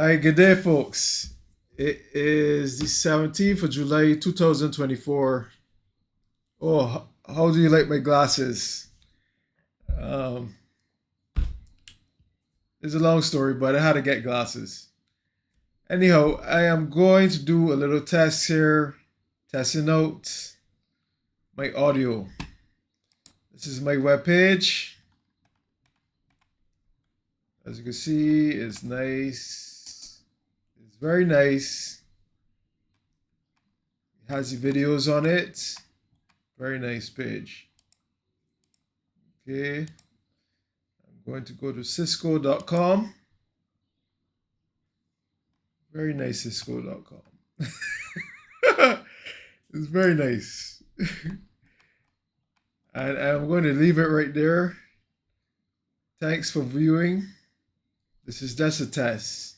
Hi, good day, folks. It is the 17th of July, 2024. Oh, how do you like my glasses? Um, it's a long story, but I had to get glasses. Anyhow, I am going to do a little test here, testing out my audio. This is my webpage. As you can see, it's nice. It's very nice. It has the videos on it. Very nice page. Okay. I'm going to go to cisco.com. Very nice cisco.com. It's very nice. And I'm going to leave it right there. Thanks for viewing. This is just a test.